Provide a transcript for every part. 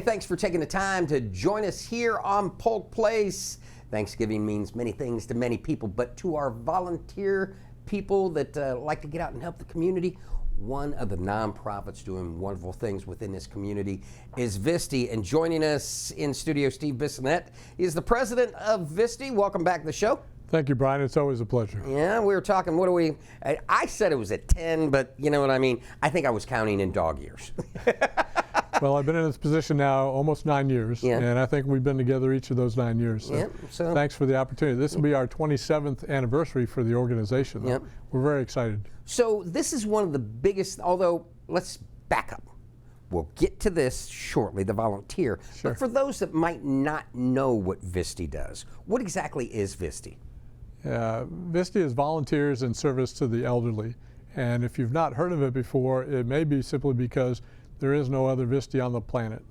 Hey, thanks for taking the time to join us here on Polk Place. Thanksgiving means many things to many people, but to our volunteer people that like to get out and help the community, one of the nonprofits doing wonderful things within this community is VISTE. And joining us in studio, Steve Bissonette. He is the president of VISTE. Welcome back to the show. Thank you, Brian. It's always a pleasure. Yeah, we were talking, I said it was at 10, but you know what I mean? I think I was counting in dog years. Well, I've been in this position now almost 9 years, and I think we've been together each of those 9 years. So thanks for the opportunity. This will be our 27th anniversary for the organization. We're very excited. So this is one of the biggest, although let's back up. We'll get to this shortly, the volunteer. Sure. But for those that might not know what VISTE does, what exactly is VISTE? VISTE is Volunteers in Service to the Elderly. And if you've not heard of it before, it may be simply because there is no other VISTE on the planet.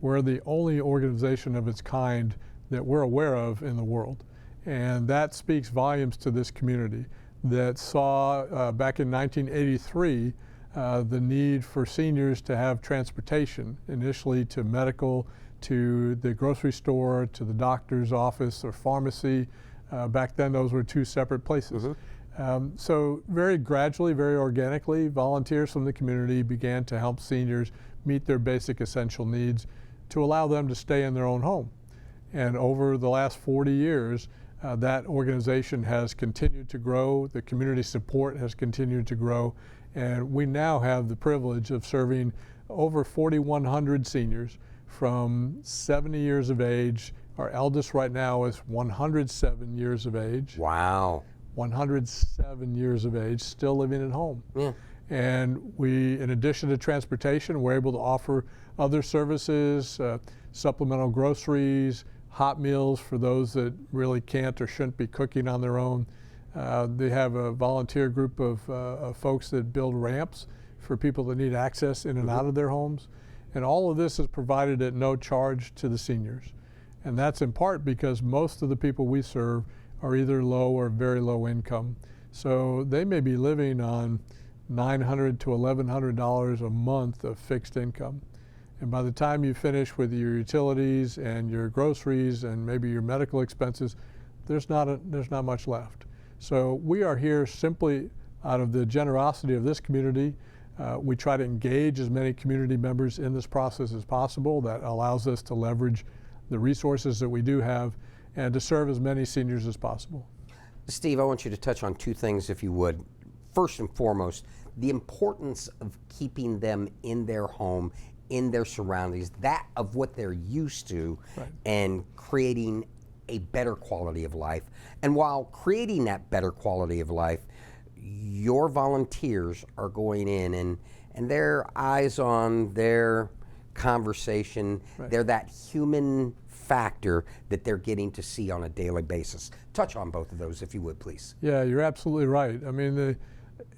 We're the only organization of its kind that we're aware of in the world. And that speaks volumes to this community that saw back in 1983 the need for seniors to have transportation, initially to medical, to the grocery store, to the doctor's office or pharmacy. Back then those were two separate places. So very gradually, very organically, volunteers from the community began to help seniors meet their basic essential needs to allow them to stay in their own home. And over the last 40 years, that organization has continued to grow, the community support has continued to grow, and we now have the privilege of serving over 4,100 seniors from 70 years of age. Our eldest right now is 107 years of age. Wow. 107 years of age, still living at home. And we, in addition to transportation, we're able to offer other services, supplemental groceries, hot meals for those that really can't or shouldn't be cooking on their own. They have a volunteer group of folks that build ramps for people that need access in and out of their homes. And all of this is provided at no charge to the seniors. And that's in part because most of the people we serve are either low or very low income. So they may be living on $900 to $1,100 a month of fixed income. And by the time you finish with your utilities and your groceries and maybe your medical expenses, there's not much left. So we are here simply out of the generosity of this community. We try to engage as many community members in this process as possible. That allows us to leverage the resources that we do have and to serve as many seniors as possible. Steve, I want you to touch on two things, if you would. First and foremost, the importance of keeping them in their home, in their surroundings, that of what they're used to, and creating a better quality of life. And while creating that better quality of life, your volunteers are going in and their eyes on their conversation, they're that human factor that they're getting to see on a daily basis. Touch on both of those, if you would, please. Yeah, you're absolutely right. I mean,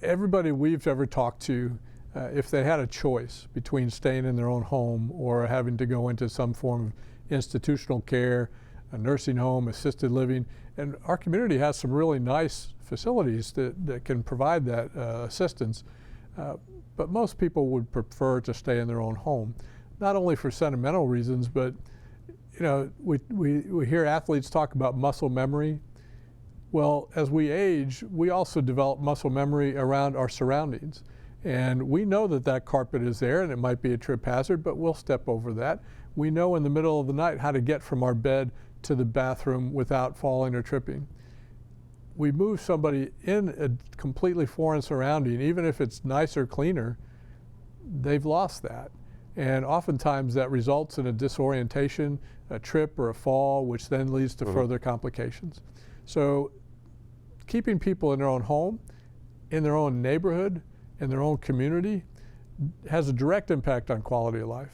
everybody we've ever talked to, if they had a choice between staying in their own home or having to go into some form of institutional care, a nursing home, assisted living, and our community has some really nice facilities that can provide that assistance, but most people would prefer to stay in their own home, not only for sentimental reasons, but you know, we hear athletes talk about muscle memory. Well, as we age, we also develop muscle memory around our surroundings. And we know that that carpet is there and it might be a trip hazard, but we'll step over that. We know in the middle of the night how to get from our bed to the bathroom without falling or tripping. We move somebody in a completely foreign surrounding, even if it's nicer, cleaner, they've lost that. And oftentimes that results in a disorientation, a trip or a fall, which then leads to further complications. So keeping people in their own home, in their own neighborhood, in their own community has a direct impact on quality of life.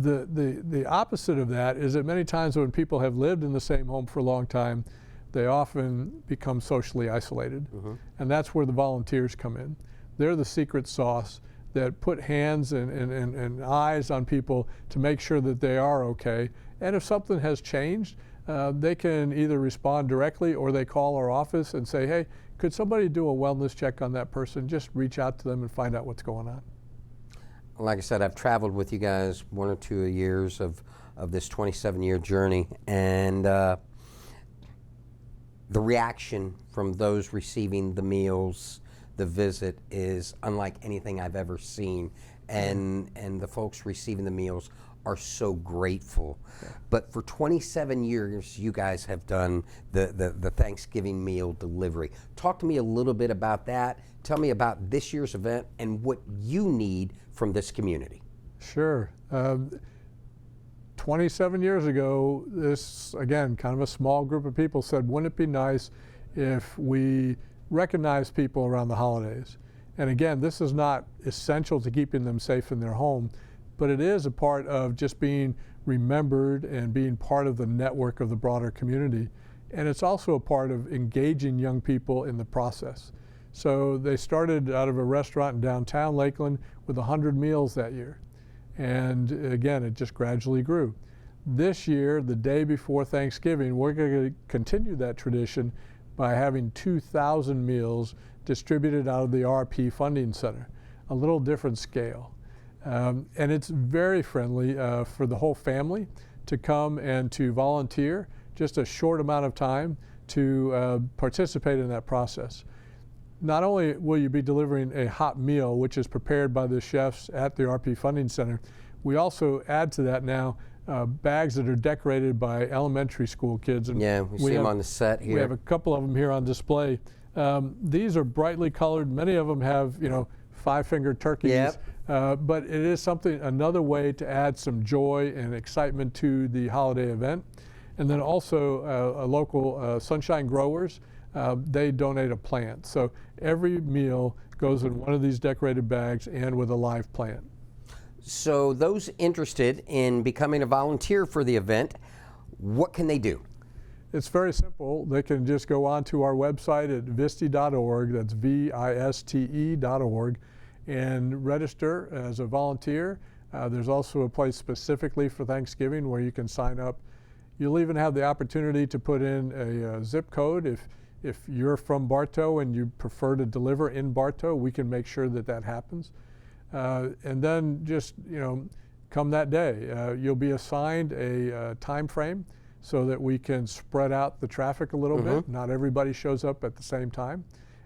The opposite of that is that many times when people have lived in the same home for a long time, they often become socially isolated. And that's where the volunteers come in. They're the secret sauce that put hands and eyes on people to make sure that they are okay. And if something has changed, they can either respond directly or they call our office and say, hey, could somebody do a wellness check on that person? Just reach out to them and find out what's going on. like I said, I've traveled with you guys 1 or 2 years of this 27-year journey, and the reaction from those receiving the meals, the visit, is unlike anything I've ever seen. And the folks receiving the meals are so grateful. Yeah. But for 27 years, you guys have done the Thanksgiving meal delivery. Talk to me a little bit about that. Tell me about this year's event and what you need from this community. Sure. 27 years ago, this, again, kind of a small group of people said, wouldn't it be nice if we recognize people around the holidays? And again, this is not essential to keeping them safe in their home, but it is a part of just being remembered and being part of the network of the broader community. And it's also a part of engaging young people in the process. So they started out of a restaurant in downtown Lakeland with 100 meals that year. And again, it just gradually grew. This year, the day before Thanksgiving, we're going to continue that tradition by having 2,000 meals distributed out of the RP Funding Center, a little different scale. And it's very friendly for the whole family to come and to volunteer just a short amount of time to participate in that process. Not only will you be delivering a hot meal, which is prepared by the chefs at the RP Funding Center, we also add to that now bags that are decorated by elementary school kids. And yeah, we see them on the set here. We have a couple of them here on display. These are brightly colored. Many of them have, 5-finger turkeys. Yep. But it is another way to add some joy and excitement to the holiday event. And then also a local Sunshine Growers, they donate a plant. So every meal goes in one of these decorated bags and with a live plant. So those interested in becoming a volunteer for the event, what can they do? It's very simple. They can just go onto our website at VISTE.org, that's VISTE.org, and register as a volunteer. There's also a place specifically for Thanksgiving where you can sign up. You'll even have the opportunity to put in a zip code. If you're from Bartow and you prefer to deliver in Bartow, we can make sure that that happens. And then just, come that day. You'll be assigned a time frame so that we can spread out the traffic a little bit. Not everybody shows up at the same time.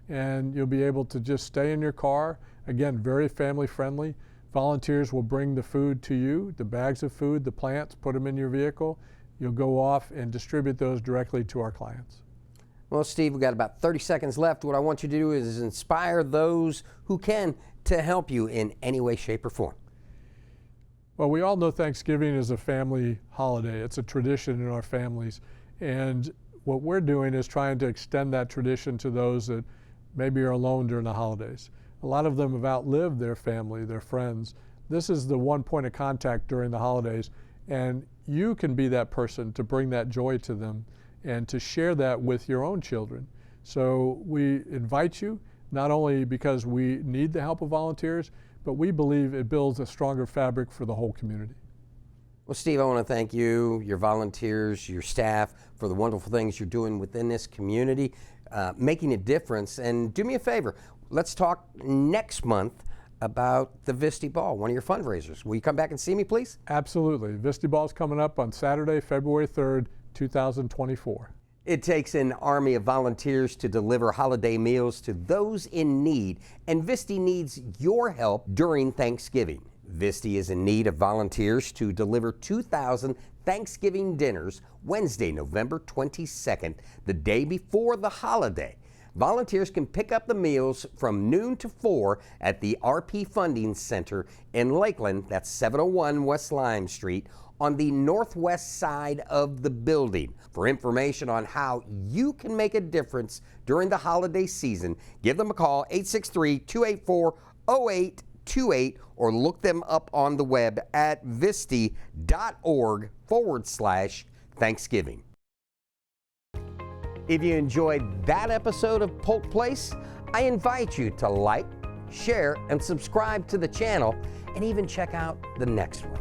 And you'll be able to just stay in your car. Again, very family friendly. Volunteers will bring the food to you, the bags of food, the plants, put them in your vehicle. You'll go off and distribute those directly to our clients. Well, Steve, we've got about 30 seconds left. What I want you to do is inspire those who can to help you in any way, shape, or form. Well, we all know Thanksgiving is a family holiday. It's a tradition in our families. And what we're doing is trying to extend that tradition to those that maybe are alone during the holidays. A lot of them have outlived their family, their friends. This is the one point of contact during the holidays. And you can be that person to bring that joy to them and to share that with your own children. So we invite you, not only because we need the help of volunteers, but we believe it builds a stronger fabric for the whole community. Well, Steve, I want to thank you, your volunteers, your staff, for the wonderful things you're doing within this community, making a difference. And do me a favor, let's talk next month about the VISTE Ball, one of your fundraisers. Will you come back and see me, please? Absolutely. VISTE Ball is coming up on Saturday, February 3rd, 2024. It takes an army of volunteers to deliver holiday meals to those in need, and VISTE needs your help during Thanksgiving. VISTE is in need of volunteers to deliver 2,000 Thanksgiving dinners Wednesday, November 22nd, the day before the holiday. Volunteers can pick up the meals from noon to 4 at the RP Funding Center in Lakeland, that's 701 West Lime Street, on the northwest side of the building. For information on how you can make a difference during the holiday season, give them a call, 863-284-0828, or look them up on the web at VISTE.org/Thanksgiving. If you enjoyed that episode of Polk Place, I invite you to like, share, and subscribe to the channel, and even check out the next one.